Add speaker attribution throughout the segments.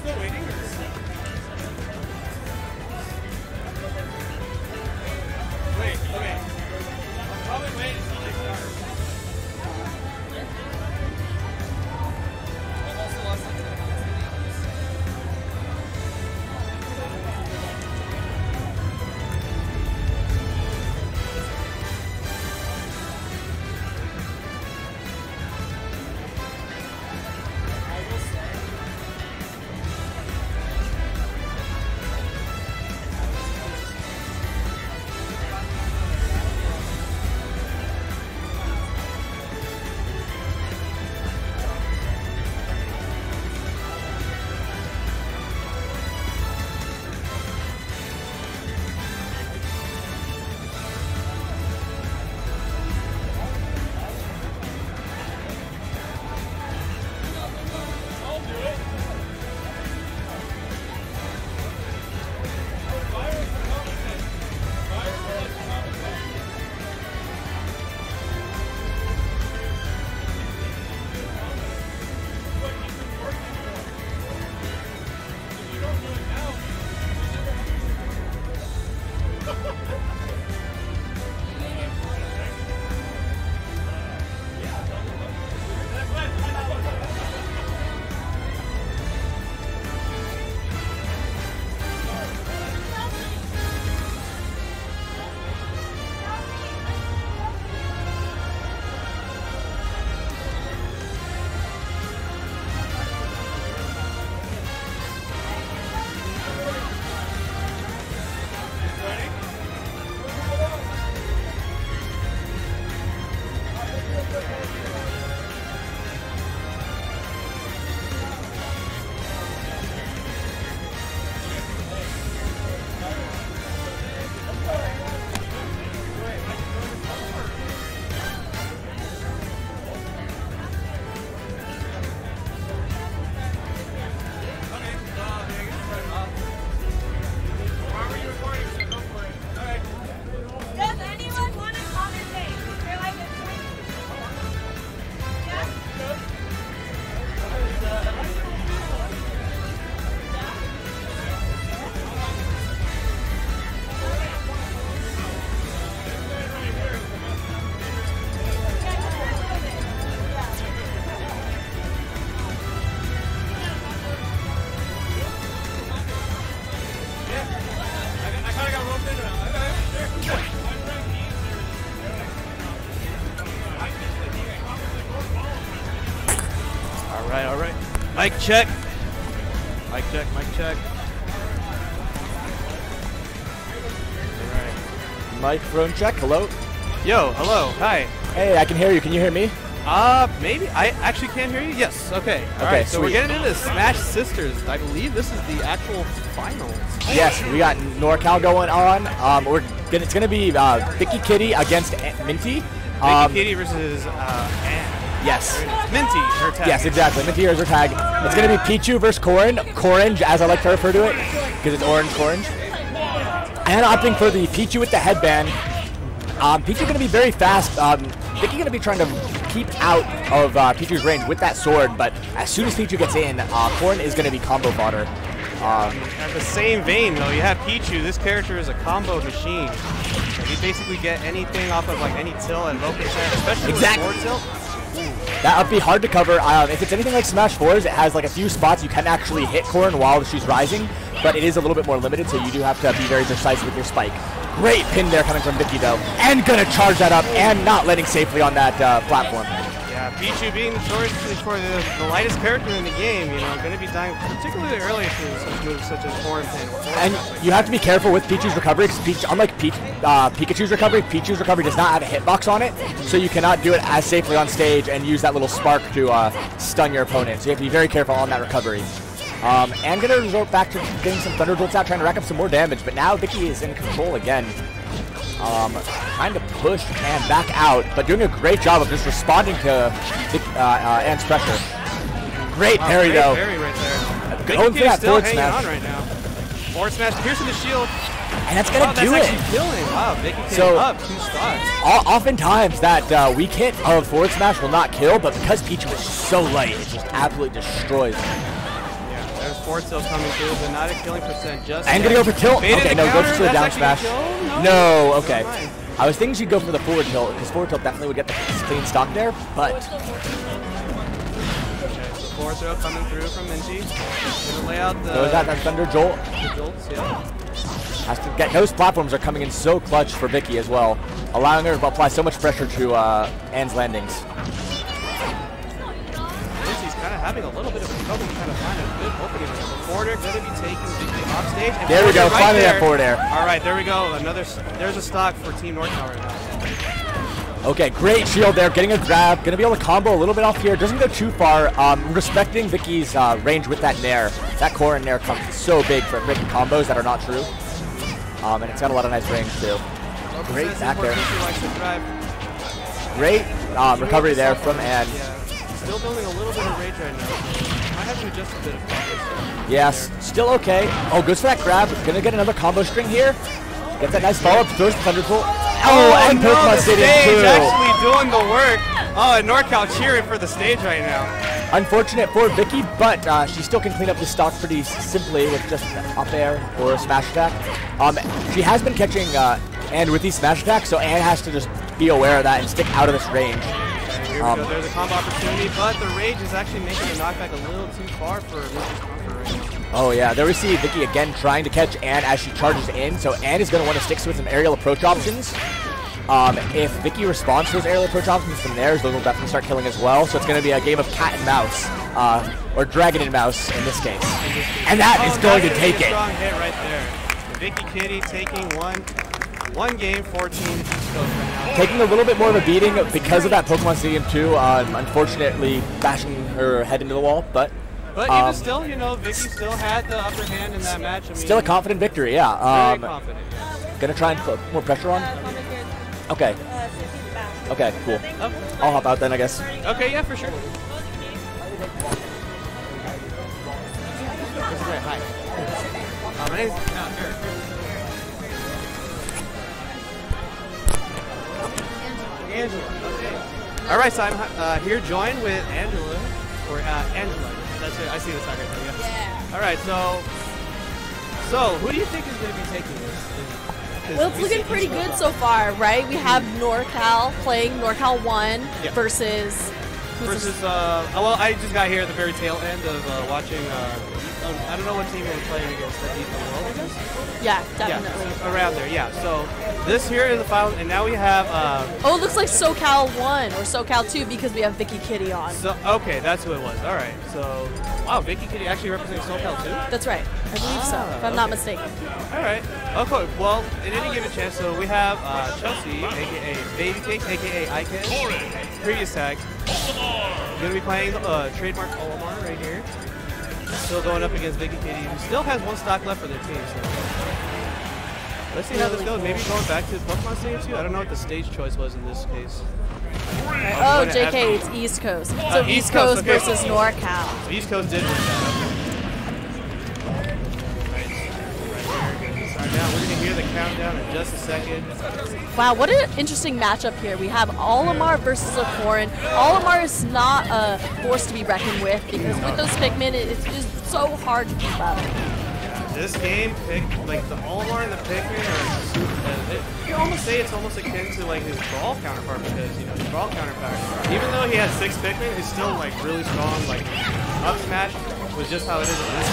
Speaker 1: still waiting? Wait, okay. I'll probably wait until they start. I've also lost it.
Speaker 2: All right. Mic check. Mic check, mic check. All right.
Speaker 3: Microphone check. Hello.
Speaker 2: Yo, hello. Hi.
Speaker 3: Hey, I can hear you. Can you hear me?
Speaker 2: Maybe. I actually can't hear you. Yes. Okay. All
Speaker 3: Okay,
Speaker 2: right. So
Speaker 3: sweet.
Speaker 2: we're getting into Smash Sisters. I believe this is the actual finals.
Speaker 3: Yes, we got NorCal going on. It's gonna be Vicky Kitty against Minty.
Speaker 2: Vicky Kitty versus Anne.
Speaker 3: Yes.
Speaker 2: Minty, her tag.
Speaker 3: Yes, exactly. Minty is her tag. It's gonna be Pichu versus Corange, as I like to refer to it, because it's orange Corange. And opting for the Pichu with the headband. Pichu gonna be very fast. Vicky gonna be trying to keep out of Pichu's range with that sword, but as soon as Pichu gets in, Corrin is gonna be combo fodder.
Speaker 2: At the same vein, though, you have Pichu. This character is a combo machine. Like, you basically get anything off of like any tilt and low percent, especially with forward tilt.
Speaker 3: That would be hard to cover. If it's anything like Smash 4's, it has like a few spots you can actually hit Corrin while she's rising, but it is a little bit more limited, so you do have to be very precise with your spike. Great pin there coming from Vicky, though, and gonna charge that up and not landing safely on that platform.
Speaker 2: Yeah, Pichu being notoriously for the lightest character in the game, you know, going to be dying particularly early to such moves such as Horn Pin.
Speaker 3: And you have to be careful with Pichu's recovery, because unlike Pikachu's recovery does not have a hitbox on it, so you cannot do it as safely on stage and use that little spark to stun your opponent. So you have to be very careful on that recovery. And going to resort back to getting some Thunder Jolts out, trying to rack up some more damage, but now Vicky is in control again. Trying to push and back out, but doing a great job of just responding to Ant's pressure. Great parry, though.
Speaker 2: Parry right there.
Speaker 3: Going for that forward smash.
Speaker 2: On right now. Forward smash, piercing the shield.
Speaker 3: And that's going to do
Speaker 2: that's
Speaker 3: it.
Speaker 2: Actually killing. Wow, Vicky came
Speaker 3: So,
Speaker 2: up 2 spots.
Speaker 3: Oftentimes, that weak hit of forward smash will not kill, but because Pichu is so light, it just absolutely destroys.
Speaker 2: Yeah, There's forward tilt coming through, but not a killing percent just
Speaker 3: And
Speaker 2: yet.
Speaker 3: gonna go for tilt.
Speaker 2: Baited
Speaker 3: Okay,
Speaker 2: the
Speaker 3: no,
Speaker 2: counter.
Speaker 3: goes for the down
Speaker 2: That's actually
Speaker 3: smash.
Speaker 2: a kill?
Speaker 3: No, okay.
Speaker 2: Never mind.
Speaker 3: I was thinking she'd go for the forward tilt, because forward tilt definitely would get the clean stock there, but
Speaker 2: Okay, so forward throw coming through from Minty. Gonna lay out the,
Speaker 3: goes out that Thunder Jolt.
Speaker 2: the jolts, yeah.
Speaker 3: Has to get those platforms are coming in so clutch for Vicky as well, allowing her to apply so much pressure to Anne's landings.
Speaker 2: Minty's kind of having a little bit of trouble trying to find a good opening. The forwarder going to be taking Vicky off stage. And
Speaker 3: There we go,
Speaker 2: right
Speaker 3: finally
Speaker 2: there.
Speaker 3: that forward air.
Speaker 2: All right, there we go. There's a stock for Team NorCal right now.
Speaker 3: Okay, great shield there, getting a grab, gonna be able to combo a little bit off here, doesn't go too far, respecting Vicky's range with that nair. That core and nair comes so big for breaking combos that are not true. And it's got a lot of nice range too. Great back there. Great recovery there from Anne.
Speaker 2: Yeah, still building a little bit of rage right now. Might have to adjust a bit of focus.
Speaker 3: Yes, still okay. Oh, goes for that grab, gonna get another combo string here. Gets that nice follow-up, throws the Thunderbolt. Oh, and
Speaker 2: no,
Speaker 3: Pokemon
Speaker 2: the
Speaker 3: Stadium
Speaker 2: stage
Speaker 3: too.
Speaker 2: actually doing the work. Oh, and NorCal cheering for the stage right now.
Speaker 3: Unfortunate for Vicky, but she still can clean up the stock pretty simply with just up air or a smash attack. She has been catching Anne with these smash attacks, so Anne has to just be aware of that and stick out of this range.
Speaker 2: Okay, here we go. There's a combo opportunity, but the rage is actually making the knockback a little too far for Minty's comfort right now.
Speaker 3: Oh yeah, there we see Vicky again trying to catch Anne as she charges in, so Anne is going to want to stick with some aerial approach options. If Vicky responds to those aerial approach options from there, those will definitely start killing as well, so it's going to be a game of cat and mouse, or dragon and mouse in this case. And that is going to take it.
Speaker 2: Strong hit right there. Vicky Kitty taking one game, 14 East Coast right now.
Speaker 3: Taking a little bit more of a beating because of that Pokemon Stadium 2, unfortunately bashing her head into the wall, but
Speaker 2: even still, you know, Vicky still had the upper hand in that match. I mean,
Speaker 3: still a confident victory, yeah.
Speaker 2: very confident, yeah.
Speaker 3: Gonna try and put more pressure on. Okay. Okay, cool.
Speaker 2: Okay.
Speaker 3: I'll hop out then, I guess.
Speaker 2: Okay, yeah, for sure.
Speaker 3: Hi.
Speaker 2: My name's Angela. Okay. All right, so I'm here joined with Angela, or Angela. That's it. I see the side right there. Yeah. All right, so who do you think is going to be taking this?
Speaker 4: Well, it's looking pretty good so far, right? We have NorCal playing NorCal 1 versus...
Speaker 2: well, I just got here at the very tail end of watching, I don't know what team we're playing against, the world, I guess?
Speaker 4: Yeah, definitely.
Speaker 2: Yeah, around there, yeah. So this here is the final, and now we have...
Speaker 4: oh, it looks like SoCal 1 or SoCal 2 because we have Vicky Kitty on.
Speaker 2: So okay, that's who it was. All right, so... Wow, Vicky Kitty actually represents SoCal 2?
Speaker 4: That's right. I believe so, if I'm not mistaken.
Speaker 2: All right. Okay, well, in any given chance, so we have Chelsea, a.k.a. Baby Cakes, a.k.a. ICAN, previous tag. Going to be playing trademark Olimar right here. Still going up against Vicky Kitty, who still has one stock left for their team. So let's see how this goes. Maybe going back to Pokemon Stadium 2? I don't know what the stage choice was in this case.
Speaker 4: Oh, JK, it's East Coast. So East Coast
Speaker 2: okay.
Speaker 4: versus NorCal.
Speaker 2: So East Coast did win that. Now we're going to hear the countdown in just a second.
Speaker 4: Wow, what an interesting matchup here. We have Olimar versus a Foreign. Olimar is not a force to be reckoned with because with those Pikmin, it's just so hard to keep up.
Speaker 2: Yeah, this game, like the Olimar and the Pikmin are super, you can almost say it's almost akin to like his Brawl counterpart because, you know, his Brawl counterpart, even though he has 6 Pikmin, he's still like really strong, like up smash was just how it is in this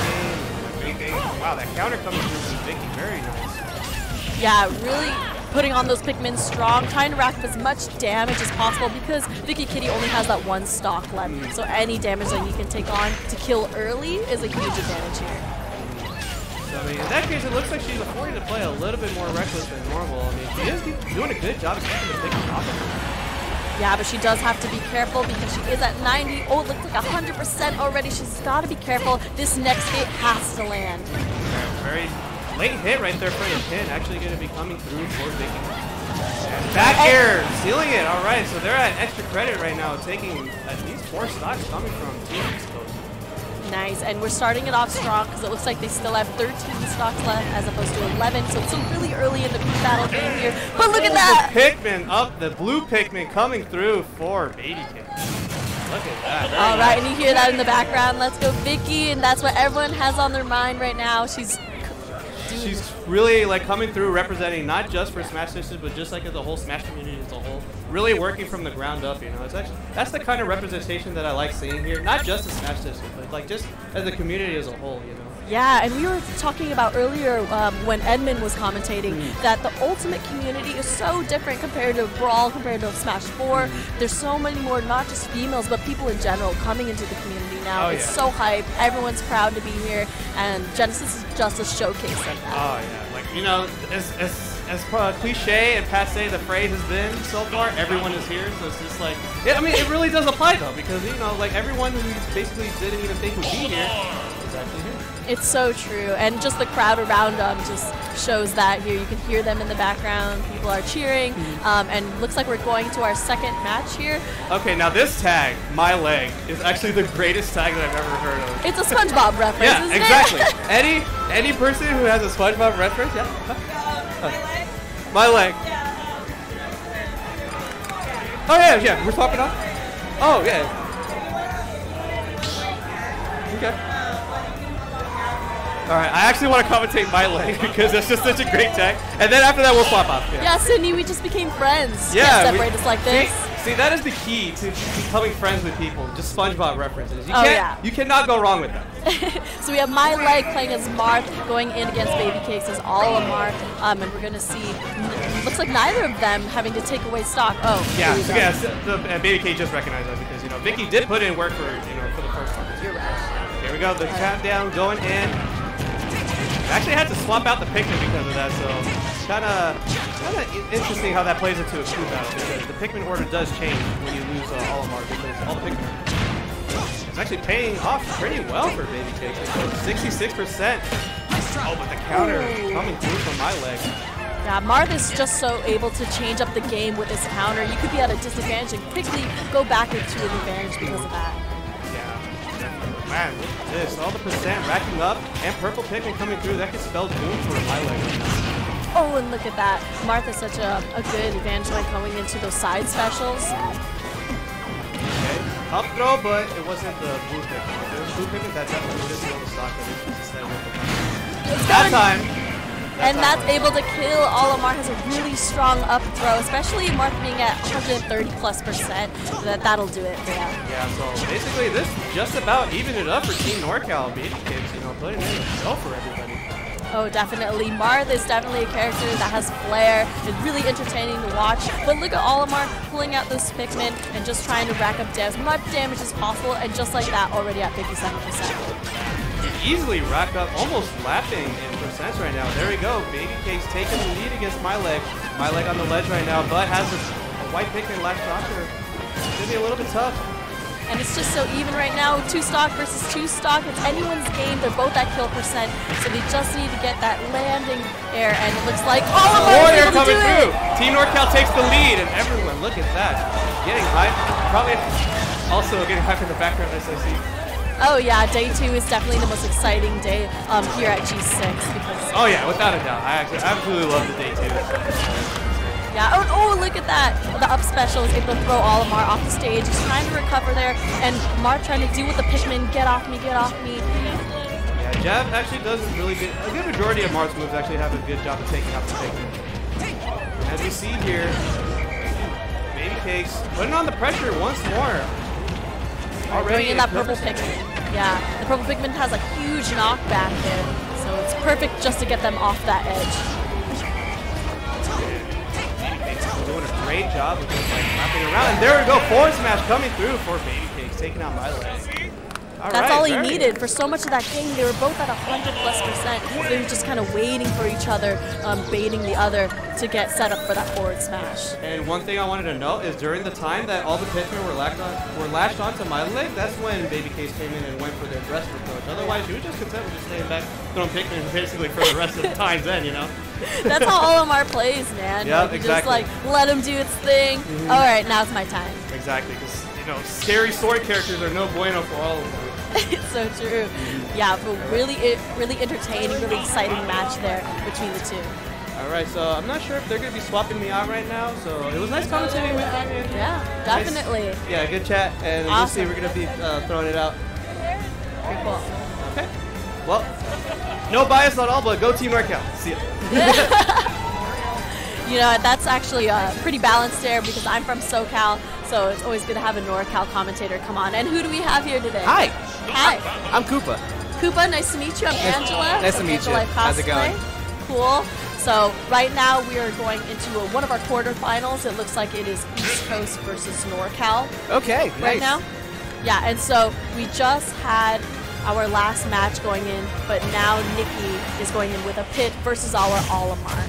Speaker 2: game. Wow, that counter coming through from Vicky, very nice.
Speaker 4: Yeah, really putting on those Pikmin strong, trying to rack up as much damage as possible because Vicky Kitty only has that one stock left. So any damage that you can take on to kill early is a huge advantage here.
Speaker 2: So, I mean, in that case, it looks like she's affording to play a little bit more reckless than normal. I mean, she is doing a good job of keeping the Pikmin off of her.
Speaker 4: Yeah, but she does have to be careful because she is at 90. Oh, it looks like 100% already. She's got to be careful. This next hit has to land.
Speaker 2: Very late hit right there for the pin. Actually going to be coming through for Vicky. And back air, sealing it. All right, so they're at extra credit right now, taking at least 4 stocks coming from Team East Coast.
Speaker 4: Nice, and we're starting it off strong because it looks like they still have 13 stocks left as opposed to 11, so it's still really early in the group battle game here. But look at that!
Speaker 2: The Pikmin up, the blue Pikmin coming through for Baby Cake. Look at that. Very
Speaker 4: All
Speaker 2: nice.
Speaker 4: right, and you hear that in the background. Let's go, Vicky, and that's what everyone has on their mind right now. She's
Speaker 2: really like coming through, representing not just for Smash Sisters, but just like as a whole Smash community as a whole. Really working from the ground up, you know. It's actually that's the kind of representation that I like seeing here. Not just the Smash Sisters, but like just as a community as a whole, you know.
Speaker 4: Yeah, and we were talking about earlier when Edmund was commentating that the Ultimate community is so different compared to Brawl, compared to Smash 4. There's so many more, not just females, but people in general coming into the community now.
Speaker 2: Oh,
Speaker 4: it's
Speaker 2: yeah.
Speaker 4: so hype. Everyone's proud to be here, and Genesis is just a showcase of that.
Speaker 2: Oh yeah, like you know, as cliche and passe the phrase has been so far, everyone is here. So it's just like, yeah, I mean, it really does apply though, because you know, like everyone who basically didn't even think would be here is actually here.
Speaker 4: It's so true, and just the crowd around them just shows that here. You can hear them in the background. People are cheering, and looks like we're going to our second match here.
Speaker 2: Okay, now this tag, My Leg, is actually the greatest tag that I've ever heard of.
Speaker 4: It's a SpongeBob reference,
Speaker 2: Yeah,
Speaker 4: isn't
Speaker 2: exactly.
Speaker 4: it?
Speaker 2: Any person who has a SpongeBob reference, yeah. My Leg. Oh yeah, we're swapping off. Oh yeah. Okay. All right, I actually want to commentate My Leg because that's just such a great tag. And then after that, we'll swap off.
Speaker 4: Yeah, Sydney, we just became friends.
Speaker 2: Yeah,
Speaker 4: Can't separate us like this.
Speaker 2: See, that is the key to becoming friends with people. Just SpongeBob references. You cannot go wrong with them.
Speaker 4: So we have My Leg playing as Marth, going in against Baby Cakes as Olimar, and we're gonna see. Looks like neither of them having to take away stock. Oh,
Speaker 2: Yeah, the Baby Cake just recognized that because you know Vicky did put in work for for the first one.
Speaker 4: You're right.
Speaker 2: Here we go, the countdown going in. I actually had to swap out the Pikmin because of that, so it's kind of interesting how that plays into a crew battle because the Pikmin order does change when you lose Olimar because all the Pikmin it's actually paying off pretty well for Baby Cake. 66%. Oh, but the counter coming through from My Leg.
Speaker 4: Yeah, Marth is just so able to change up the game with his counter. You could be at a disadvantage and quickly go back into an advantage because of that.
Speaker 2: Man, look at this. All the percent racking up and purple Pikmin coming through. That could spell doom for My Leg right now.
Speaker 4: Oh, and look at that. Marth is such a good advantage by going into those side specials.
Speaker 2: Okay. Up throw, but it wasn't the blue Pikmin. If it was blue Pikmin, that definitely would have been the stock that it instead of the That time.
Speaker 4: And that's able to kill. Olimar has a really strong up throw, especially Marth being at 130+%. That'll do it for them.
Speaker 2: Yeah, so basically this just about evened it up for Team NorCal. Baby Kids, putting in a show for everybody.
Speaker 4: Oh, definitely. Marth is definitely a character that has flair. It's really entertaining to watch. But look at Olimar pulling out those Pikmin and just trying to rack up as much damage as possible. And just like that, already at 57%.
Speaker 2: Easily rack up, almost lapping in percents right now. There we go. Baby Cake's taking the lead against My Leg. My Leg on the ledge right now, but has a white Pikmin latched onto her. It's going to be a little bit tough.
Speaker 4: And it's just so even right now, 2 stock versus 2 stock. It's anyone's game. They're both at kill percent, so they just need to get that landing air. And it looks like
Speaker 2: Warrior coming through. Team NorCal takes the lead, and everyone, look at that, getting hype. Probably also getting hype in the background, as I see.
Speaker 4: Oh yeah, day 2 is definitely the most exciting day here at G6 because.
Speaker 2: Oh yeah, without a doubt. I actually absolutely love the day 2.
Speaker 4: Yeah. Oh, look at that! The up special is able to throw Olimar off the stage. He's trying to recover there, and Marth trying to deal with the Pikmin. Get off me! Get off me!
Speaker 2: Yeah, Jab actually does really good. A good majority of Marth's moves actually have a good job of taking out the Pikmin. As we see here, Baby Cakes putting on the pressure once more.
Speaker 4: Already in that purple Pikmin. Yeah, the purple Pikmin has a huge knockback there, so it's perfect just to get them off that edge.
Speaker 2: Doing a great job of just like wrapping around, and there we go, forward smash coming through for Baby Cakes, taking out My Leg.
Speaker 4: That's all he needed. For so much of that game, they were both at 100+%. They were just kind of waiting for each other, baiting the other to get set up for that forward smash.
Speaker 2: And one thing I wanted to note is during the time that all the Pikmin were lashed onto My Leg, that's when Baby Case came in and went for their aggressive approach. Otherwise, she was just content with just staying back, throwing Pikmin basically for the rest of the times then,
Speaker 4: That's how Olimar plays, man.
Speaker 2: Yeah,
Speaker 4: exactly. Just let him do its thing. All right, now it's my time.
Speaker 2: Exactly, because scary sword characters are no bueno for all of them.
Speaker 4: It's so true. Yeah, but really entertaining, really exciting match there between the two.
Speaker 2: All right, so I'm not sure if they're going to be swapping me out right now, so it was nice commentating with you.
Speaker 4: Yeah, definitely.
Speaker 2: Nice. Yeah, good chat, and we'll see we're going to be throwing it out.
Speaker 4: Pretty cool.
Speaker 2: Okay. Well, no bias at all, but go Team NorCal. See ya.
Speaker 4: You know, that's actually pretty balanced there because I'm from SoCal, so it's always good to have a NorCal commentator come on. And who do we have here today?
Speaker 2: Hi.
Speaker 4: Hi.
Speaker 2: I'm Koopa.
Speaker 4: Koopa, nice to meet you. I'm Angela.
Speaker 2: Nice to meet you. How's it going?
Speaker 4: Cool. So right now we are going into one of our quarterfinals. It looks like it is East Coast versus NorCal.
Speaker 2: Okay,
Speaker 4: right
Speaker 2: nice.
Speaker 4: now. Yeah, and so we just had our last match going in, but now Nikki is going in with a pit versus our Olimar.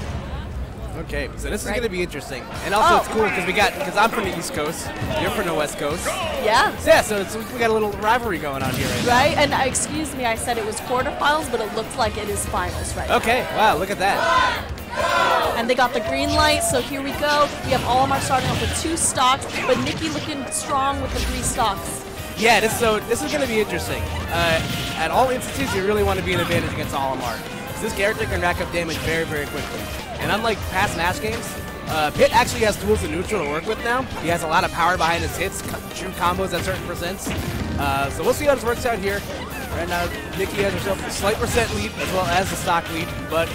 Speaker 2: Okay, so this is going to be interesting. And also it's cool because I'm from the East Coast, you're from the West Coast.
Speaker 4: Yeah.
Speaker 2: So we got a little rivalry going on here right now.
Speaker 4: Right, and excuse me, I said it was quarterfinals, but it looks like it is finals right
Speaker 2: Okay, wow, look at that.
Speaker 4: And they got the green light, so here we go. We have Olimar starting off with 2 stocks, but Nikki looking strong with the 3 stocks.
Speaker 2: Yeah, this is going to be interesting. At all instances, you really want to be an advantage against Olimar. This character can rack up damage very, very quickly. And unlike past match games, Pit actually has tools in neutral to work with now. He has a lot of power behind his hits, true combos at certain percents. So we'll see how this works out here. Right now, Nikki has herself a slight percent lead as well as the stock lead, but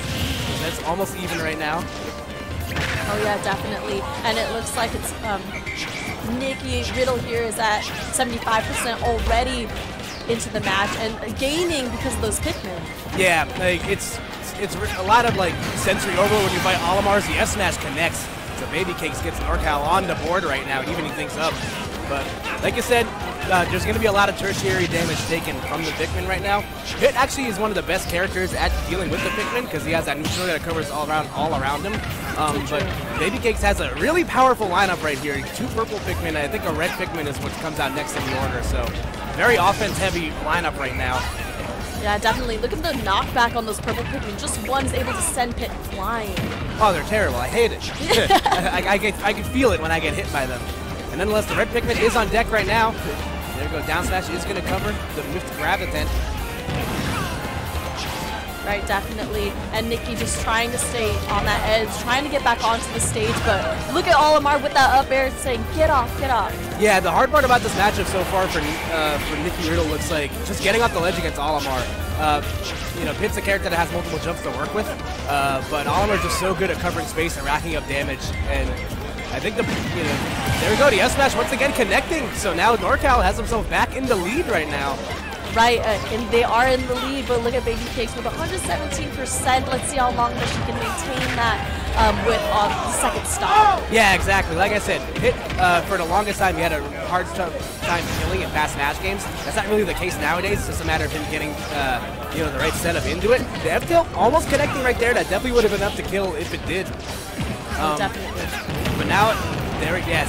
Speaker 2: that's almost even right now.
Speaker 4: Oh yeah, definitely. And it looks like it's Nikki Riddle here is at 75% already into the match and gaining because of those Pikmin.
Speaker 2: Yeah, like it's a lot of like sensory overload when you fight Olimar's. The S smash connects, so Baby Cakes gets NorCal on the board right now, evening things up. But like I said, there's going to be a lot of tertiary damage taken from the Pikmin right now. Pit actually is one of the best characters at dealing with the Pikmin because he has that neutral that covers all around him. But Baby Cakes has a really powerful lineup right here. 2 purple Pikmin, I think a red Pikmin is what comes out next in the order. So very offense-heavy lineup right now.
Speaker 4: Yeah, definitely. Look at the knockback on those purple Pikmin. Just one is able to send Pit flying.
Speaker 2: Oh, they're terrible. I hate it. I can feel it when I get hit by them. And nonetheless, the red Pikmin is on deck right now. There we go. Down smash is going to cover the move to grab the tent.
Speaker 4: Right, definitely. And Nikki just trying to stay on that edge, trying to get back onto the stage. But look at Olimar with that up air saying, get off, get off.
Speaker 2: Yeah, the hard part about this matchup so far for Nikki Riddle looks like just getting off the ledge against Olimar. You know, Pit's a character that has multiple jumps to work with, but Olimar's just so good at covering space and racking up damage. And I think there we go, the S smash once again connecting. So now NorCal has himself back in the lead right now.
Speaker 4: Right, and they are in the lead, but look at Baby Cakes with 117%. Let's see how long that she can maintain that with the second stop.
Speaker 2: Yeah, exactly. Like I said, Pit, for the longest time, he had a hard time killing in past match games. That's not really the case nowadays. It's just a matter of him getting the right setup into it. The F tilt almost connecting right there. That definitely would have been enough to kill if it did.
Speaker 4: Definitely.
Speaker 2: But now,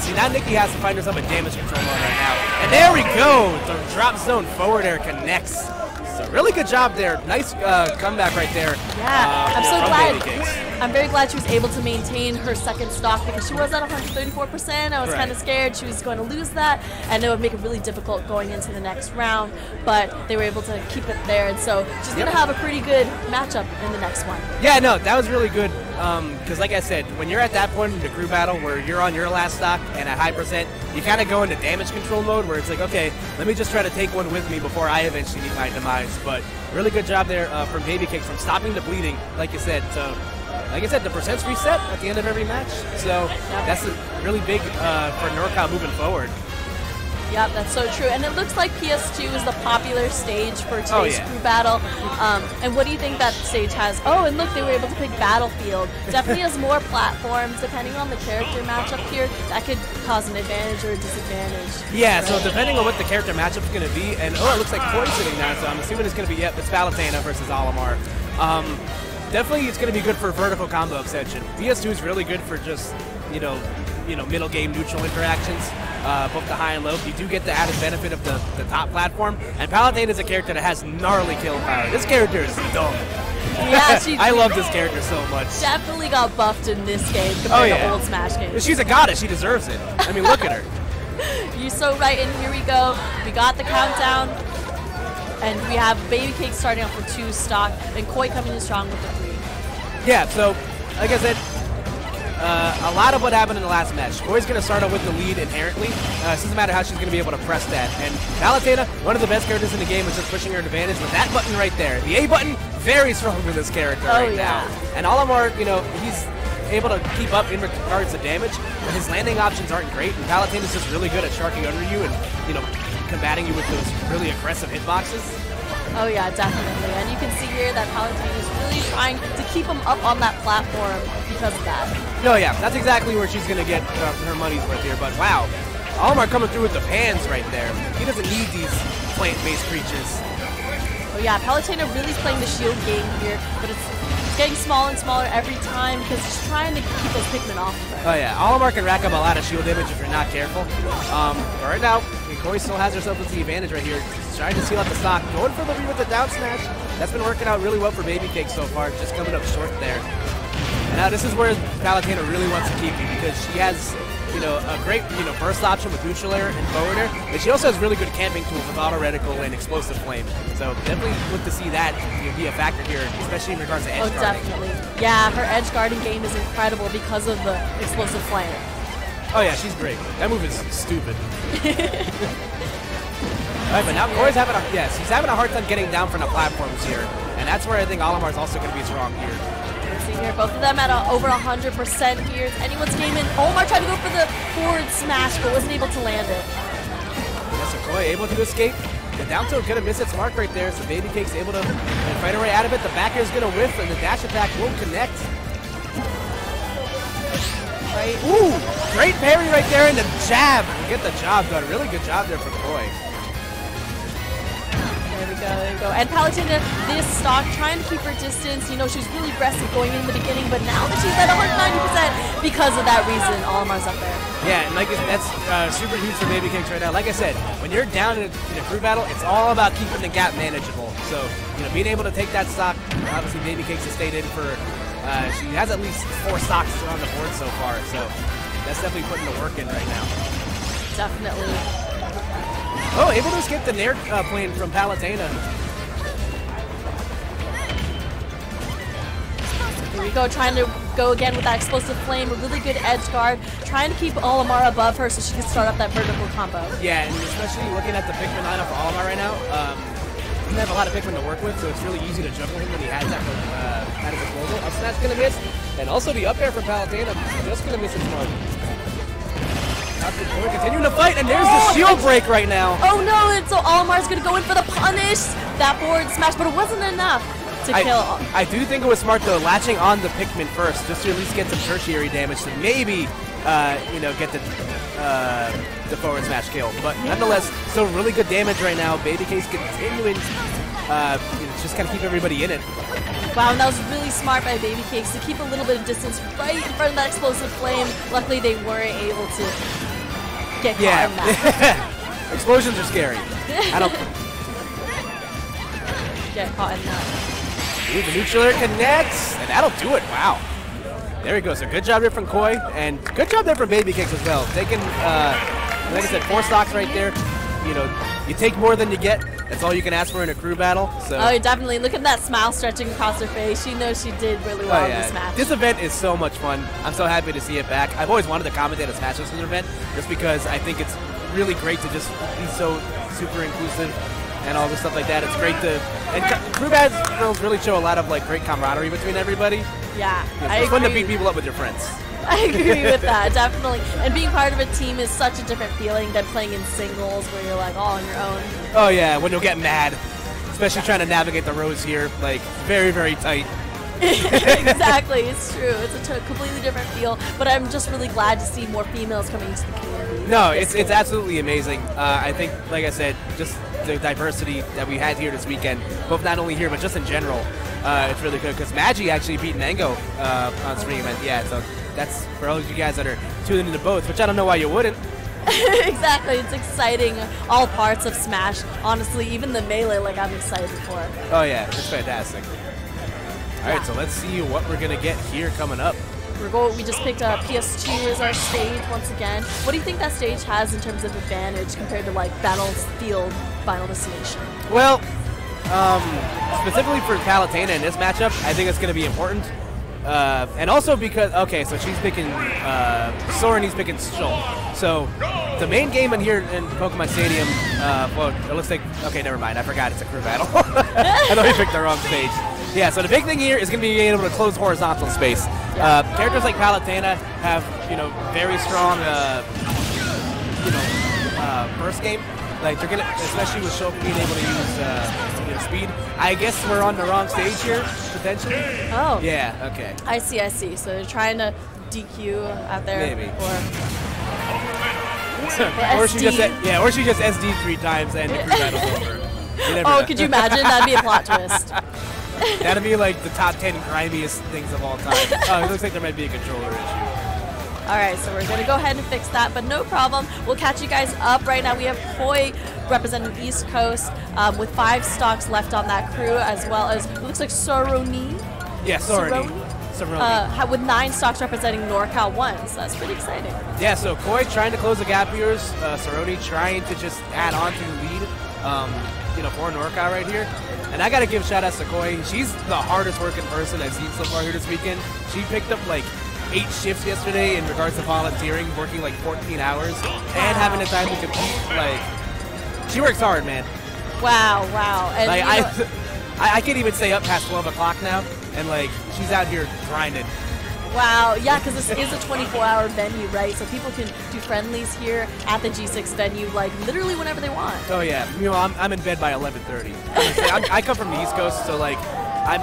Speaker 2: see, now Nikki has to find herself a damage control on right now. And there we go! The drop zone forward air connects. So really good job there. Nice comeback right there.
Speaker 4: Yeah, I'm so glad. I'm very glad she was able to maintain her second stock because she was at 134%. I was kind of scared she was going to lose that, and it would make it really difficult going into the next round. But they were able to keep it there, and so she's going to have a pretty good matchup in the next one.
Speaker 2: Yeah, no, that was really good. Because like I said, when you're at that point in the crew battle where you're on your last stock and at high percent, you kind of go into damage control mode where it's like, okay, let me just try to take one with me before I eventually meet my demise. But really good job there from Baby Cakes from stopping the bleeding, like you said. So, like I said, the percents reset at the end of every match. So that's really big for NorCal moving forward.
Speaker 4: Yep, that's so true. And it looks like PS2 is the popular stage for today's crew battle. And what do you think that stage has? Oh, and look, they were able to pick Battlefield. Definitely has more platforms. Depending on the character matchup here, that could cause an advantage or a disadvantage.
Speaker 2: Yeah, so depending on what the character matchup's going to be, and it looks like Koi's sitting now, so I'm assuming it's going to be, it's Palutena versus Olimar. Definitely it's going to be good for vertical combo extension. PS2 is really good for just, middle game neutral interactions, both the high and low. You do get the added benefit of the top platform, and Palutena is a character that has gnarly kill power. This character is dumb.
Speaker 4: Yeah,
Speaker 2: I love this character so much.
Speaker 4: Definitely got buffed in this game compared to old Smash games.
Speaker 2: She's a goddess. She deserves it. I mean, look at her.
Speaker 4: You're so right, and here we go. We got the countdown, and we have Baby Cake starting off with 2 stock, and Koi coming in strong with the 3.
Speaker 2: Yeah, so like I said, a lot of what happened in the last match. Koi's going to start out with the lead inherently. It doesn't matter how she's going to be able to press that. And Palutena, one of the best characters in the game, is just pushing her advantage with that button right there. The A button, very strong for this character now. And Olimar, you know, he's able to keep up in regards to damage, but his landing options aren't great. And Palutena's just really good at sharking under you and, you know, combating you with those really aggressive hitboxes.
Speaker 4: Oh yeah, definitely. And you can see here that Palutena is really trying to keep him up on that platform because of that.
Speaker 2: No, yeah, that's exactly where she's going to get her money's worth here. But wow, Olimar coming through with the pans right there. He doesn't need these plant-based creatures.
Speaker 4: Oh yeah, Palutena really is playing the shield game here, but it's getting smaller and smaller every time because she's trying to keep those Pikmin off of her.
Speaker 2: Oh yeah, Olimar can rack up a lot of shield damage if you're not careful. But right now, Koi still has herself with the advantage right here. She's trying to seal out the stock, going for the lead with the down smash. That's been working out really well for Baby Cake so far, just coming up short there. And now this is where Palutena really wants to keep you because she has, you know, a great, you know, burst option with neutral air and forward air, but she also has really good camping tools with auto reticle and explosive flame. So definitely look to see that be a factor here, especially in regards to edge guarding.
Speaker 4: Definitely. Yeah, her edge guarding game is incredible because of the explosive flame.
Speaker 2: Oh yeah, she's great. That move is stupid. Alright, but now Koi's having he's having a hard time getting down from the platforms here, and that's where I think Olimar's also going to be strong here.
Speaker 4: See here, both of them at over 100% here. It's anyone's game, and Olimar tried to go for the forward smash, but wasn't able to land it.
Speaker 2: Yeah, so Koi able to escape. The down tilt could have missed its mark right there, so Baby Cake's able to fight her way out of it. The back air is going to whiff, and the dash attack will connect. Right. Ooh, great parry right there, and the jab. Get the job done. Really good job there from Koi.
Speaker 4: There we go, there we go. And Palutena, this stock, trying to keep her distance. You know, she was really aggressive going in the beginning, but now that she's at 190%, because of that reason, Olimar's up there.
Speaker 2: Yeah, and like that's super huge for Baby Cakes right now. Like I said, when you're down in a crew battle, it's all about keeping the gap manageable. So, you know, being able to take that stock, obviously Baby Cakes has stayed in for, she has at least 4 stocks on the board so far. So that's definitely putting the work in right now.
Speaker 4: Definitely.
Speaker 2: Oh, able to escape the Nair plane from Palutena.
Speaker 4: Here we go, trying to go again with that explosive flame, a really good edge guard, trying to keep Olimar above her so she can start up that vertical combo.
Speaker 2: Yeah, and especially looking at the Pikmin lineup for Olimar right now, he doesn't have a lot of Pikmin to work with, so it's really easy to juggle him when he has that out of the global. Up smash gonna miss, and also the up air from Palutena just gonna miss its mark. We're continuing to fight, and there's the shield break right now.
Speaker 4: Oh no, and so Olimar's gonna go in for the punish, that forward smash, but it wasn't enough to kill.
Speaker 2: I do think it was smart though, latching on the Pikmin first, just to at least get some tertiary damage to maybe, you know, get the forward smash kill. But nonetheless, still really good damage right now. Baby Case continuing, you know, just kind of keep everybody in it.
Speaker 4: Wow, and that was really smart by Baby Cakes to keep a little bit of distance right in front of that explosive flame. Luckily, they weren't able to get caught in that.
Speaker 2: Explosions are scary. I don't
Speaker 4: get caught in that.
Speaker 2: Ooh, the neutral air connects, and that'll do it. Wow. There we go. So good job there from Koi, and good job there from Baby Cakes as well. Taking, like I said, 4 stocks right there. You know, you take more than you get. That's all you can ask for in a crew battle. So.
Speaker 4: Oh, definitely. Look at that smile stretching across her face. She knows she did really well in this match.
Speaker 2: This event is so much fun. I'm so happy to see it back. I've always wanted to commentate a Smash Bros. Event just because I think it's really great to just be so super inclusive and all this stuff like that. It's great to, and crew battles really show a lot of like great camaraderie between everybody.
Speaker 4: Yeah,
Speaker 2: it's fun to beat people up with your friends.
Speaker 4: I agree with that, definitely. And being part of a team is such a different feeling than playing in singles where you're like all on your own.
Speaker 2: Oh yeah, when you'll get mad, especially trying to navigate the rows here, like very, very tight.
Speaker 4: Exactly, it's true. It's a completely different feel, but I'm just really glad to see more females coming into the community.
Speaker 2: No, it's absolutely amazing. I think, like I said, just the diversity that we had here this weekend, both not only here but just in general, it's really good because Maggie actually beat Mango on stream, and yeah, so that's for all of you guys that are tuning into both, which I don't know why you wouldn't.
Speaker 4: Exactly, it's exciting. All parts of Smash, honestly, even the melee, like I'm excited for.
Speaker 2: Oh yeah, it's fantastic. All right, so let's see what we're gonna get here coming up.
Speaker 4: We just picked up PS2 as our stage once again. What do you think that stage has in terms of advantage compared to like Battlefield Final Destination?
Speaker 2: Well, specifically for Palutena in this matchup, I think it's gonna be important. And also because, okay, so she's picking Sora and he's picking Shulk. So the main game in here in Pokemon Stadium, well, it looks like, okay, never mind. I forgot it's a crew battle. I thought we picked the wrong stage. Yeah, so the big thing here is going to be being able to close horizontal space. Characters like Palutena have, very strong, first game. Like they're gonna, especially with Shulk being able to use speed. I guess we're on the wrong stage here, potentially.
Speaker 4: Oh.
Speaker 2: Yeah. Okay.
Speaker 4: I see. So they're trying to DQ out there.
Speaker 2: Maybe.
Speaker 4: Or
Speaker 2: or she just or she just SD 3 times and the crew battle's over. You never know.
Speaker 4: Could you imagine? That'd be a plot twist.
Speaker 2: That'd be like the top 10 grimiest things of all time. Oh, it looks like there might be a controller issue.
Speaker 4: All right, so we're going to go ahead and fix that, but no problem. We'll catch you guys up. Right now we have Koi representing East Coast with 5 stocks left on that crew, as well as, it looks like Soroni.
Speaker 2: Yeah, Soroni.
Speaker 4: With 9 stocks representing NorCal 1, so that's pretty exciting.
Speaker 2: Yeah, so Koi trying to close the gap here. Soroni trying to just add on to the lead, for NorCal right here. And I got to give shout-outs to Koi. She's the hardest working person I've seen so far here this weekend. She picked up like 8 shifts yesterday in regards to volunteering, working like 14 hours, and having the time to compete. Like, she works hard, man.
Speaker 4: Wow. And
Speaker 2: like, I can't even stay up past 12 o'clock now, and like, she's out here grinding.
Speaker 4: Wow, yeah, because this is a 24-hour venue, right? So people can do friendlies here at the G6 venue, like literally whenever they want.
Speaker 2: Oh yeah, I'm in bed by 11:30. I come from the East Coast, so like,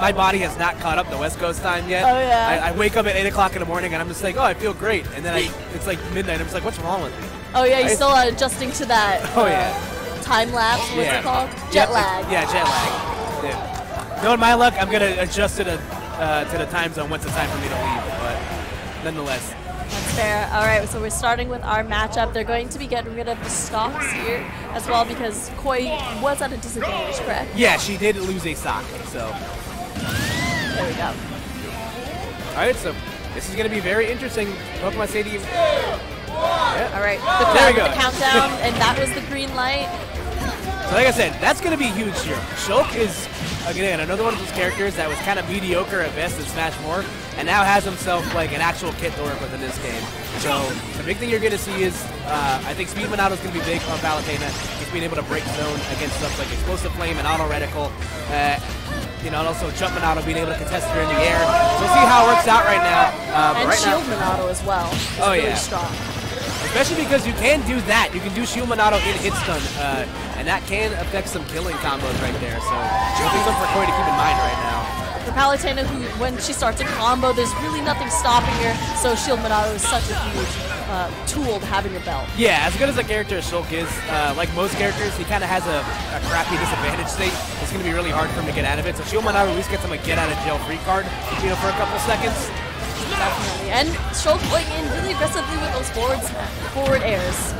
Speaker 2: my body has not caught up to West Coast time yet.
Speaker 4: Oh yeah.
Speaker 2: I wake up at 8 o'clock in the morning and I'm just like, oh, I feel great, and then it's like midnight. I'm just like, what's wrong with me?
Speaker 4: Oh yeah, you're still adjusting to that. Time lapse. What's it called? Jet lag.
Speaker 2: Yeah, jet lag. Yeah. Knowing my luck, I'm gonna adjust to the time zone once it's time for me to leave, but nonetheless.
Speaker 4: That's fair. All right, so we're starting with our matchup. They're going to be getting rid of the stocks here as well because Koi was at a disadvantage, correct?
Speaker 2: Yeah, she did lose a stock, so.
Speaker 4: There we go.
Speaker 2: All right, so this is going to be very interesting. Pokemon Stadium. Yeah.
Speaker 4: All right,
Speaker 2: there we go.
Speaker 4: The countdown, and that was the green light.
Speaker 2: So like I said, that's going to be huge here. Shulk is, again, another one of those characters that was kind of mediocre at best in Smash 4, and now has himself like an actual kit to work with in this game. So the big thing you're going to see is, I think Speed Monado is going to be big on Palutena, just being able to break zone against stuff like Explosive Flame and Auto Reticle. And also Jump Monado being able to contest her in the air. So we'll see how it works out right now.
Speaker 4: And right Shield Monado as well. Really strong.
Speaker 2: Especially because you can do that. You can do Shield Monado in hit stun, and that can affect some killing combos right there. So something for Koi to keep in mind right now.
Speaker 4: For Palutena, who when she starts a combo, there's really nothing stopping her. So Shield Monado is such a huge tool to have in your belt.
Speaker 2: Yeah, as good as a character as Shulk is, like most characters, he kind of has a crappy disadvantage state. It's going to be really hard for him to get out of it. So Shield Monado at least gets him a get out of jail free card, for a couple seconds.
Speaker 4: Definitely. And Shulk going in really aggressively with those forward airs.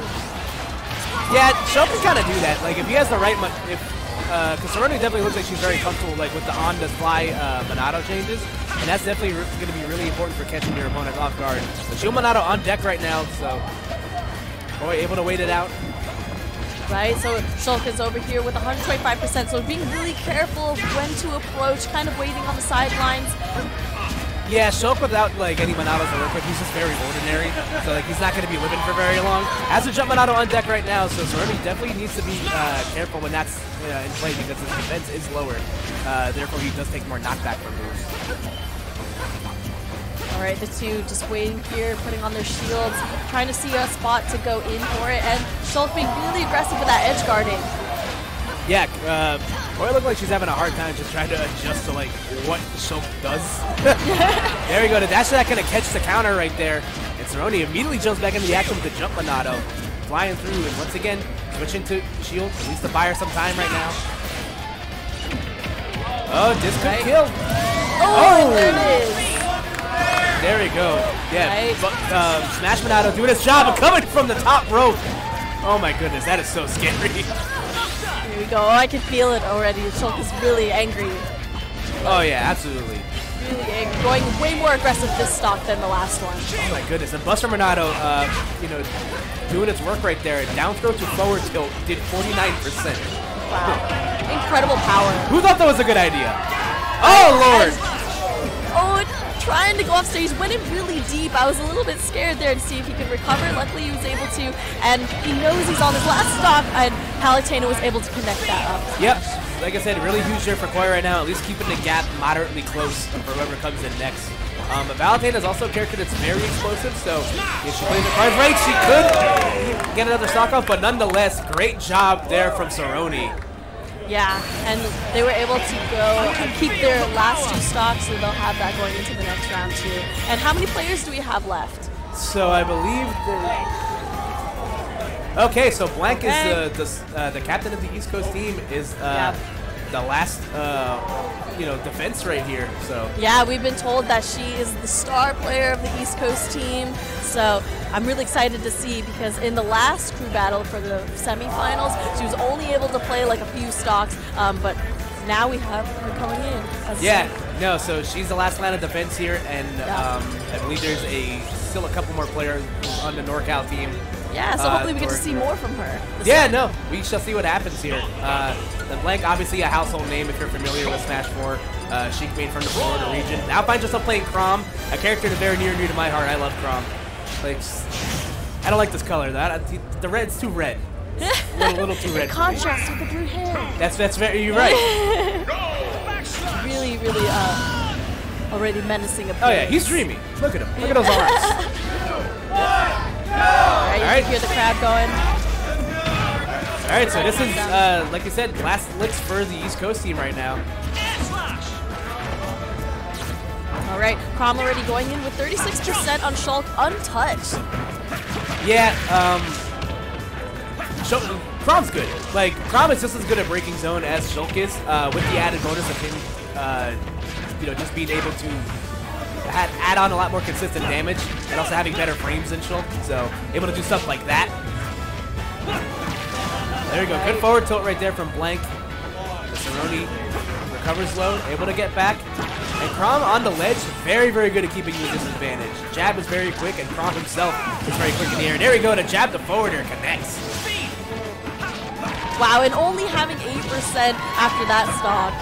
Speaker 2: Yeah, Shulk can kind of do that. Like if he has the right, because Soroni definitely looks like she's very comfortable like with the on-the-fly Monado changes, and that's definitely going to be really important for catching your opponent off guard. So Shield Monado on deck right now, so Koi able to wait it out.
Speaker 4: Right, so Shulk is over here with 125%, so being really careful of when to approach, kind of waiting on the sidelines.
Speaker 2: Yeah, Shulk without like any Monados to work with, he's just very ordinary. So like he's not going to be living for very long. Has a Jump Monado on deck right now, so Soroni definitely needs to be careful when that's in play because his defense is lower. Therefore, he does take more knockback from moves.
Speaker 4: All right, the two just waiting here, putting on their shields, trying to see a spot to go in for it, and Shulk being really aggressive with that edge guarding.
Speaker 2: Yeah, Koi looks like she's having a hard time just trying to adjust to like what Shulk does. There we go. That's not going to catch the counter right there. And Soroni immediately jumps back into the action with the Jump Monado, flying through, and once again switching to shield, at least to buy her some time right now. Oh, this could kill.
Speaker 4: Oh, there it is.
Speaker 2: There we go. Yeah, Smash Monado doing his job and coming from the top rope. Oh my goodness, that is so scary.
Speaker 4: Here we go. Oh, I can feel it already. Shulk is really angry.
Speaker 2: Oh yeah, absolutely.
Speaker 4: Really angry. Going way more aggressive this stock than the last one.
Speaker 2: Oh my goodness. And Buster Monado, doing its work right there. Down throw to forward tilt did 49%.
Speaker 4: Wow. Incredible power.
Speaker 2: Who thought that was a good idea? Oh, Lord.
Speaker 4: trying to go off stage, went in really deep. I was a little bit scared there to see if he could recover. Luckily, he was able to, and he knows he's on his last stock, and Palutena was able to connect that up.
Speaker 2: Yep. Like I said, really huge share for Koi right now, at least keeping the gap moderately close for whoever comes in next. But Palutena is also a character that's very explosive, so if she plays the cards right, she could get another stock off, but nonetheless, great job there from Cerrone.
Speaker 4: Yeah, and they were able to go and keep their last 2 stocks, so they'll have that going into the next round too. And how many players do we have left?
Speaker 2: So I believe okay, so Blank is the captain of the East Coast team, is the last defense right here. So
Speaker 4: yeah, we've been told that she is the star player of the East Coast team. So I'm really excited to see, because in the last crew battle for the semifinals, she was only able to play like a few stocks, but now we have her coming in.
Speaker 2: So she's the last line of defense here, and I believe there's still a couple more players on the NorCal team.
Speaker 4: Yeah, so hopefully we get to see more from her.
Speaker 2: We shall see what happens here. The Blank, obviously a household name if you're familiar with Smash 4. She came from the Florida region. Now finds herself playing Chrom, a character that's very near and dear to my heart. I love Chrom. Like, I don't like this color. The red's too red. A little too red.
Speaker 4: Contrast with the blue hair.
Speaker 2: That's very. You're right.
Speaker 4: really, already menacing appearance.
Speaker 2: Oh yeah, he's dreamy. Look at him. Look at those arms.
Speaker 4: Alright, you can hear the crowd going.
Speaker 2: Alright, so this is, like I said, last licks for the East Coast team right now.
Speaker 4: Alright, Chrom already going in with 36% on Shulk, untouched.
Speaker 2: Yeah, Chrom's good. Like, Chrom is just as good at breaking zone as Shulk is, with the added bonus of him, just being able to add on a lot more consistent damage, and also having better frames than Shulk, so able to do stuff like that. There you go, good forward tilt right there from Blank. Cerrone recovers low, able to get back. And Chrom on the ledge, very, very good at keeping you at disadvantage. Jab is very quick, and Chrom himself is very quick in the air. There we go, to jab the forwarder, connects.
Speaker 4: Wow, and only having 8% after that stock.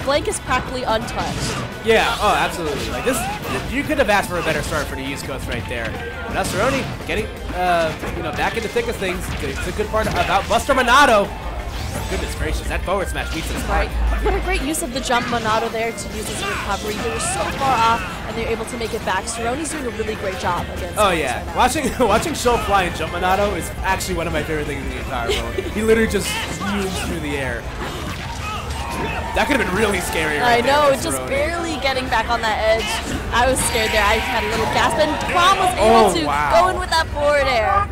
Speaker 4: Blank is practically untouched.
Speaker 2: Yeah, oh, absolutely. Like this, you could have asked for a better start for the East Coast right there. Now Cerrone getting, back in the thick of things. It's a good part about Buster Monado. Goodness gracious, that forward smash beats his heart.
Speaker 4: What a great use of the jump Monado there to use his recovery. They were so far off, and they're able to make it back. Cerrone's doing a really great job against.
Speaker 2: Oh yeah, right watching Shulk fly and jump Monado is actually one of my favorite things in the entire world. He literally just zooms through the air. That could have been really scary.
Speaker 4: I know, just barely getting back on that edge. I was scared there. I had a little gasp, and Chrom was able to go in with that forward air.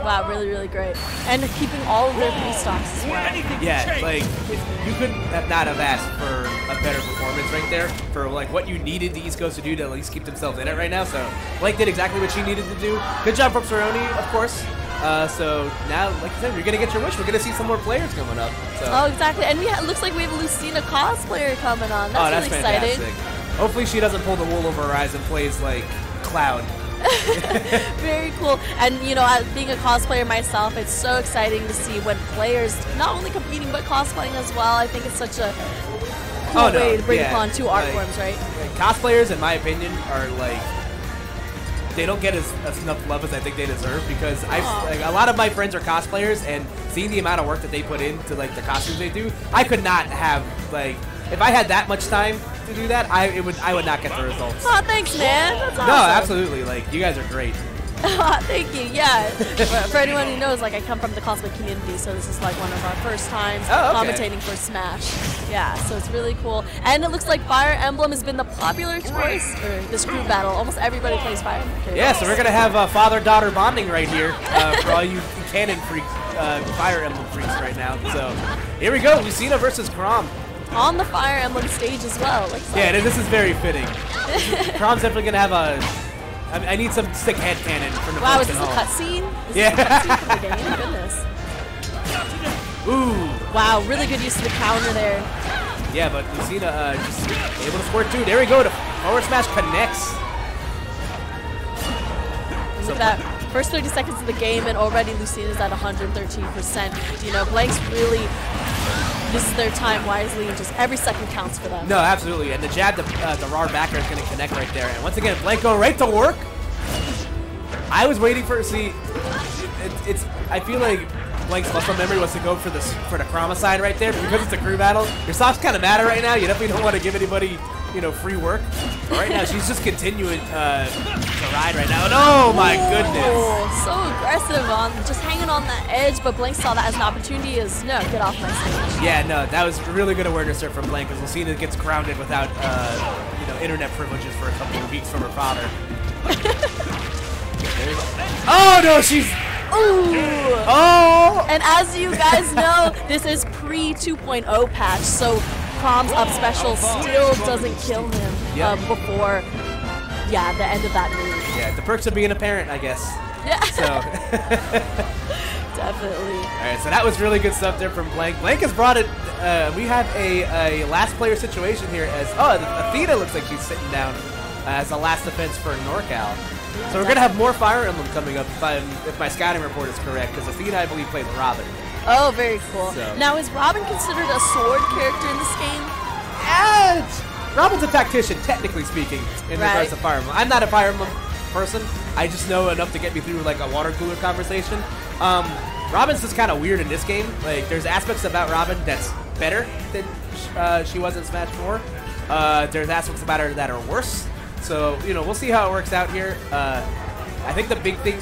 Speaker 4: Wow, really, really great. And keeping all of their pre-stocks as well.
Speaker 2: Yeah, like, you couldn't not have asked for a better performance right there for, like, what you needed the East Coast to do to at least keep themselves in it right now. So, Blake did exactly what she needed to do. Good job from Cerrone, of course. So now, like I said, you're going to get your wish. We're going to see some more players coming up. So.
Speaker 4: Oh, exactly. And it looks like we have a Lucina cosplayer coming on. That's really
Speaker 2: fantastic.
Speaker 4: exciting.
Speaker 2: Hopefully she doesn't pull the wool over her eyes and plays, like, Cloud.
Speaker 4: Very cool. And, being a cosplayer myself, it's so exciting to see when players not only competing but cosplaying as well. I think it's such a cool way to bring upon two art forms, right?
Speaker 2: Cosplayers, in my opinion, are, like, they don't get enough love as I think they deserve, because a lot of my friends are cosplayers, and seeing the amount of work that they put into like the costumes they do, I could not have, like, if I had that much time to do that, I would not get the results.
Speaker 4: Oh, thanks, man. That's awesome.
Speaker 2: No, absolutely. Like, you guys are great.
Speaker 4: Thank you. Yeah. For anyone who knows, like, I come from the cosplay community, so this is like one of our first times commentating for Smash. Yeah, so it's really cool. And it looks like Fire Emblem has been the popular choice for this crew battle. Almost everybody plays Fire Emblem.
Speaker 2: Yeah, so we're gonna have father-daughter bonding right here for all you Canon freaks, Fire Emblem freaks right now. So here we go, Lucina versus Chrom.
Speaker 4: On the Fire Emblem stage as well.
Speaker 2: Yeah, this is very fitting. Chrom's definitely gonna have a. I need some sick head cannon from the
Speaker 4: Wow, is this a cutscene? Is this a cutscene for the game? Goodness.
Speaker 2: Ooh.
Speaker 4: Wow, really good use of the counter there.
Speaker 2: Yeah, but Lucina just able to score two. There we go. The forward smash connects.
Speaker 4: Look at that. First 30 seconds of the game, and already Lucina's at 113%. Blank's really this is their time wisely, and just every second counts for them.
Speaker 2: No, absolutely. And the jab, the raw backer is going to connect right there. And once again, Blank going right to work. I was waiting for, see, I feel like Blank's muscle memory was to go for the Chroma side right there, but because it's a crew battle, your stocks kind of matter right now. You definitely don't want to give anybody, you know, free work. But right now, she's just continuing to ride right now. And oh my goodness.
Speaker 4: So aggressive on, just hanging on that edge, but Blank saw that as an opportunity as, no, get off my stage.
Speaker 2: Yeah, no, that was really good awareness there from Blank, because Lucina gets grounded without, you know, internet privileges for a couple of weeks from her father. Oh no, she's...
Speaker 4: Ooh.
Speaker 2: Oh!
Speaker 4: And as you guys know, this is pre-2.0 patch, so Crom's up special still doesn't kill him before, yeah, the end of that move.
Speaker 2: Yeah, the perks of being a parent, I guess.
Speaker 4: Yeah.
Speaker 2: So.
Speaker 4: Definitely.
Speaker 2: All right, so that was really good stuff there from Blank. Blank has brought it. We have a last player situation here as Athena looks like she's sitting down as a last defense for NorCal. So we're gonna have more Fire Emblem coming up if my scouting report is correct, because Athena, I believe, plays Robin.
Speaker 4: Oh, very cool.
Speaker 2: So.
Speaker 4: Now, is Robin considered a sword character in this game?
Speaker 2: Robin's a tactician, technically speaking, in regards to Fire Emblem. I'm not a Fire Emblem person. I just know enough to get me through like a water cooler conversation. Robin's just kind of weird in this game. Like, there's aspects about Robin that's better than she was in Smash 4. There's aspects about her that are worse. So, you know, we'll see how it works out here. I think the big thing,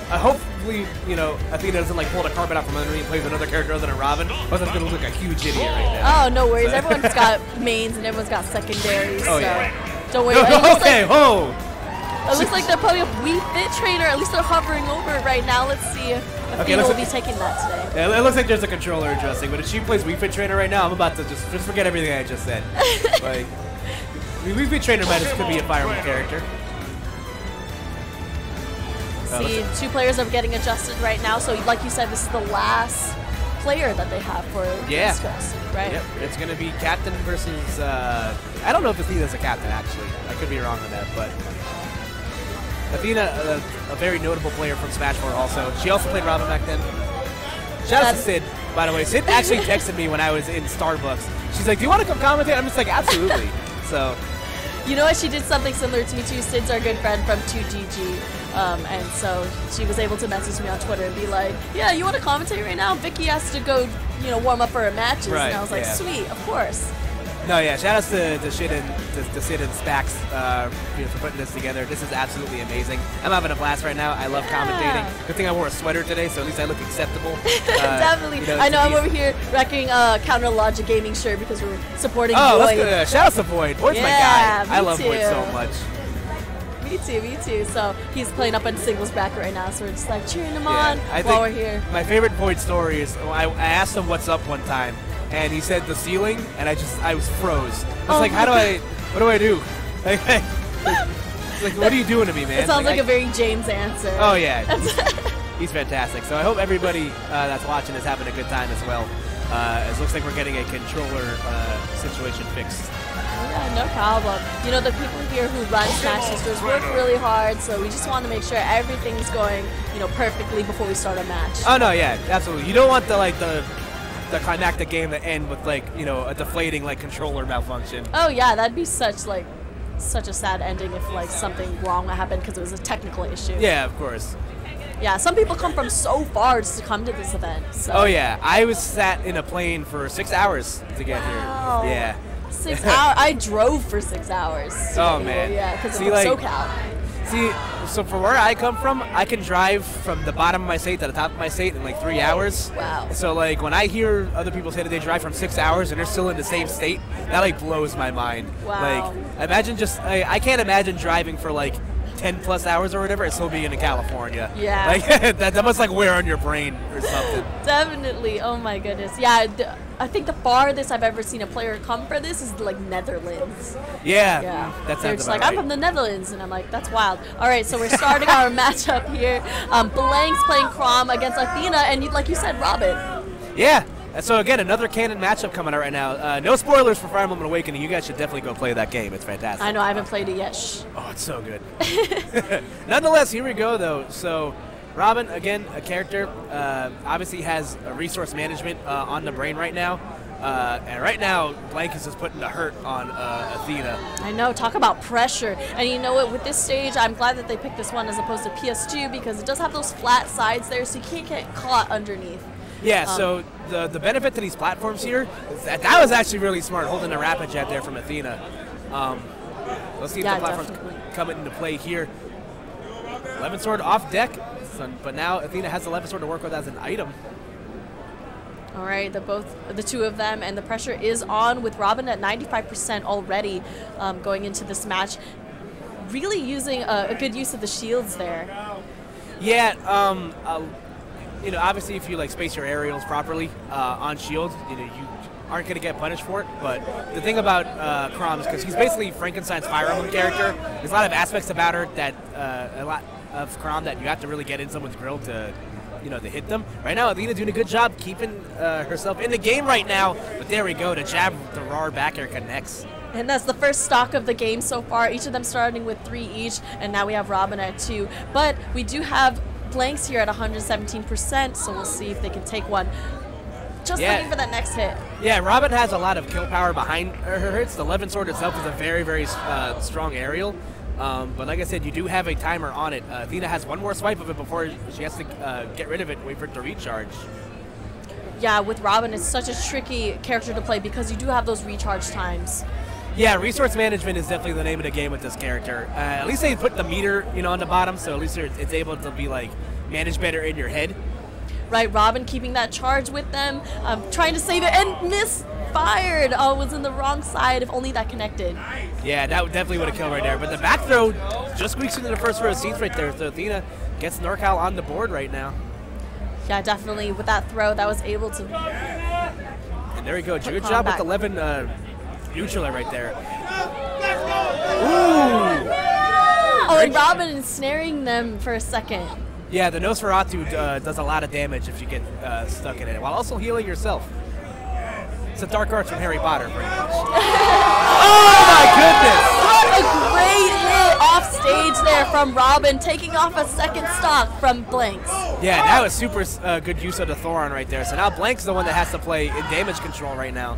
Speaker 2: hopefully, you know, Athena doesn't like pull the carpet out from underneath and plays another character other than Robin. Otherwise, I'm gonna look like a huge idiot right now.
Speaker 4: Oh, no worries. So. Everyone's got mains and everyone's got secondaries.
Speaker 2: Oh,
Speaker 4: so
Speaker 2: yeah.
Speaker 4: Don't worry.
Speaker 2: Okay,
Speaker 4: It looks like they're probably a Wii Fit trainer. At least they're hovering over it right now. Let's see if Athena will be taking that today.
Speaker 2: Yeah, it looks like there's a controller adjusting, but if she plays Wii Fit trainer right now, I'm about to just forget everything I just said. Like, Wii Fit trainer could be a Fire Emblem character.
Speaker 4: See, two players are getting adjusted right now. So, like you said, this is the last player that they have for this Coast, right?
Speaker 2: Yep, it's going to be Captain versus... I don't know if Athena's a captain, actually. I could be wrong on that, but... Athena, a very notable player from Smash 4 also. She also played Robin back then. Shout out to Sid, by the way. Sid actually texted me when I was in Starbucks. She's like, do you want to come commentate? I'm just like, absolutely. So...
Speaker 4: You know what? She did something similar to me too. Sid's our good friend from 2GG, and so she was able to message me on Twitter and be like, "Yeah, you want to commentate right now? Vicky has to go, you know, warm up for her matches."
Speaker 2: Right,
Speaker 4: and I was like, "Sweet, of course."
Speaker 2: No, yeah. Shout outs to Sid and Stacks for putting this together. This is absolutely amazing. I'm having a blast right now. I love commentating. Good thing I wore a sweater today, so at least I look acceptable.
Speaker 4: Definitely.
Speaker 2: You know,
Speaker 4: I know I'm over here wrecking Counter Logic Gaming shirt because we're supporting Void.
Speaker 2: Let's go. Shout out to Void. Void's my guy. I love Void so much.
Speaker 4: Me too. So he's playing up on singles bracket right now, so we're just like cheering him on while we're here.
Speaker 2: My favorite Void story is I asked him what's up one time. And he said the ceiling, and I was froze. I was like, what do I do? Like, what are you doing to me, man?
Speaker 4: It sounds like a very James answer.
Speaker 2: Oh, yeah. He's fantastic. So I hope everybody that's watching is having a good time as well. It looks like we're getting a controller situation fixed.
Speaker 4: Yeah, no problem. You know, the people here who run Smash Sisters work really hard, so we just want to make sure everything's going, you know, perfectly before we start a match.
Speaker 2: Oh, no, yeah, absolutely. You don't want the climactic game to end with, like, you know, a deflating, like, controller malfunction.
Speaker 4: Oh yeah, that'd be such a sad ending if like something wrong happened because it was a technical issue.
Speaker 2: Yeah, of course.
Speaker 4: Yeah, some people come from so far just to come to this event. So.
Speaker 2: Oh yeah, I was sat in a plane for 6 hours to get here. Yeah.
Speaker 4: 6 hours? I drove for 6 hours.
Speaker 2: Oh man.
Speaker 4: Yeah, because of SoCal.
Speaker 2: See, so from where I come from, I can drive from the bottom of my state to the top of my state in like 3 hours.
Speaker 4: Wow.
Speaker 2: So like when I hear other people say that they drive from 6 hours and they're still in the same state, that like blows my mind.
Speaker 4: Wow.
Speaker 2: Like imagine I can't imagine driving for like 10 plus hours or whatever and still being in California.
Speaker 4: Yeah.
Speaker 2: Like that must like wear on your brain or something.
Speaker 4: Definitely. Oh my goodness. Yeah. I think the farthest I've ever seen a player come for this is like Netherlands.
Speaker 2: Yeah.
Speaker 4: That sounds They're just like, right. I'm from the Netherlands, and I'm like, that's wild. All right, so we're starting our matchup here. Blank's playing Chrom against Athena, and like you said, Robin.
Speaker 2: Yeah. So again, another canon matchup coming out right now. No spoilers for Fire Emblem Awakening. You guys should definitely go play that game. It's fantastic.
Speaker 4: I know, I haven't played it yet. Shh.
Speaker 2: Oh, it's so good. Nonetheless, here we go though. So Robin, again, a character, obviously has a resource management on the brain right now. And right now, Blank is just putting the hurt on Athena.
Speaker 4: I know, talk about pressure. And you know what, with this stage, I'm glad that they picked this one as opposed to PS2 because it does have those flat sides there, so you can't get caught underneath.
Speaker 2: Yeah, so the benefit to these platforms here is that was actually really smart, holding the rapid jet there from Athena. Let's see if the platforms come into play here. 11 sword off deck, but now Athena has 11 sword to work with as an item.
Speaker 4: All right, the two of them, and the pressure is on with Robin at 95% already going into this match. Really using a good use of the shields there.
Speaker 2: Yeah, you know, obviously if you like space your aerials properly on shield, you know, you aren't going to get punished for it. But the thing about Chrom is because he's basically Frankenstein's Fire Emblem character. There's a lot of aspects about her that a lot of Chrom that you have to really get in someone's grill to, you know, to hit them. Right now, Athena doing a good job keeping herself in the game right now. But there we go. The jab, the raw back air connects.
Speaker 4: And that's the first stock of the game so far. Each of them starting with 3 each, and now we have Robin at 2. But we do have Blanks here at 117%, so we'll see if they can take one. Just looking for that next hit.
Speaker 2: Yeah, Robin has a lot of kill power behind her hits. The 11 sword itself is a very, very strong aerial. But like I said, you do have a timer on it. Athena has one more swipe of it before she has to get rid of it and wait for it to recharge.
Speaker 4: Yeah, with Robin, it's such a tricky character to play because you do have those recharge times.
Speaker 2: Yeah, resource management is definitely the name of the game with this character. At least they put the meter, you know, on the bottom, so at least it's able to be like managed better in your head.
Speaker 4: Right, Robin keeping that charge with them, trying to save it and misfired. Oh, it was in the wrong side. If only that connected.
Speaker 2: Yeah, that definitely would have killed right there. But the back throw just squeaks into the first row of seats right there. So Athena gets NorCal on the board right now.
Speaker 4: Yeah, definitely. With that throw, that was able to.
Speaker 2: And there we go. Good job with 11 neutral right there. Ooh!
Speaker 4: Oh, and Robin ensnaring them for a second.
Speaker 2: Yeah, the Nosferatu does a lot of damage if you get stuck in it, while also healing yourself. It's a dark arts from Harry Potter, pretty much. Oh my goodness!
Speaker 4: What a great hit off stage there from Robin, taking off a second stock from Blanks.
Speaker 2: Yeah, that was super good use of the Thoron right there. So now Blank's the one that has to play in damage control right now.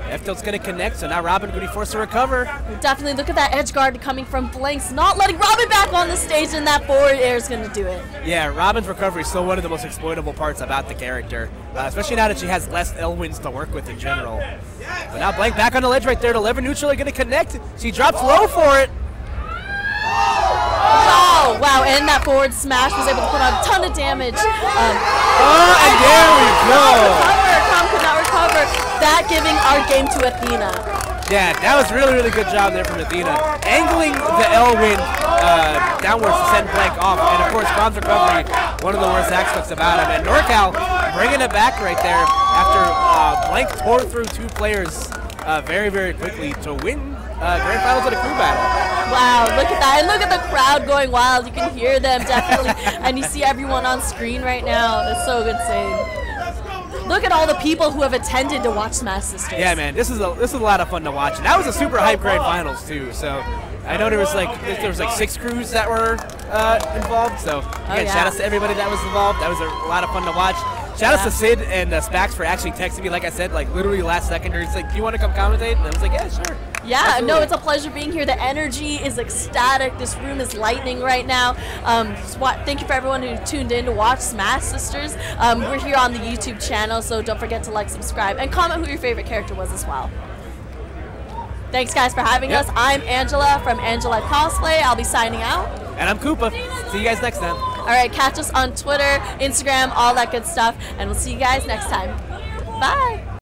Speaker 2: F-tilt's going to connect, so now Robin going to be forced to recover.
Speaker 4: Definitely look at that edge guard coming from Blanks, not letting Robin back on the stage, and that forward air is going to do it.
Speaker 2: Yeah, Robin's recovery is still one of the most exploitable parts about the character, especially now that she has less L-wins to work with in general. But now Blank back on the ledge right there. The 11 neutral are going to connect. She drops low for it.
Speaker 4: Oh, wow, and that forward smash was able to put on a ton of damage.
Speaker 2: And there we go.
Speaker 4: Chrom could not recover. That giving our game to Athena.
Speaker 2: Yeah, that was really, really good job there from Athena. Angling the L-win downwards to send Blank off. And of course, Chrom's recovery, one of the worst aspects about him. And NorCal bringing it back right there after Blank tore through 2 players very, very quickly to win Grand Finals of the crew battle.
Speaker 4: Wow, look at that. And look at the crowd going wild. You can hear them definitely. And you see everyone on screen right now. It's so insane. Look at all the people who have attended to watch Smash Sisters.
Speaker 2: Yeah, man, this is a lot of fun to watch. And that was a super hype Grand Finals too. So I know there was like 6 crews that were involved. So again, shout out to everybody that was involved. That was a lot of fun to watch. Shout out to Sid and Spax for actually texting me, like I said, like literally last second. He's like, "Do you want to come commentate?" And I was like, "Yeah, sure."
Speaker 4: Yeah,
Speaker 2: absolutely.
Speaker 4: No, it's a pleasure being here. The energy is ecstatic. This room is lightning right now. Thank you for everyone who tuned in to watch Smash Sisters. We're here on the YouTube channel, so don't forget to like, subscribe, and comment who your favorite character was as well. Thanks, guys, for having us. I'm Angela from Angela Cosplay. I'll be signing out.
Speaker 2: And I'm Koopa. See you guys next time.
Speaker 4: All right, catch us on Twitter, Instagram, all that good stuff, and we'll see you guys next time. Bye.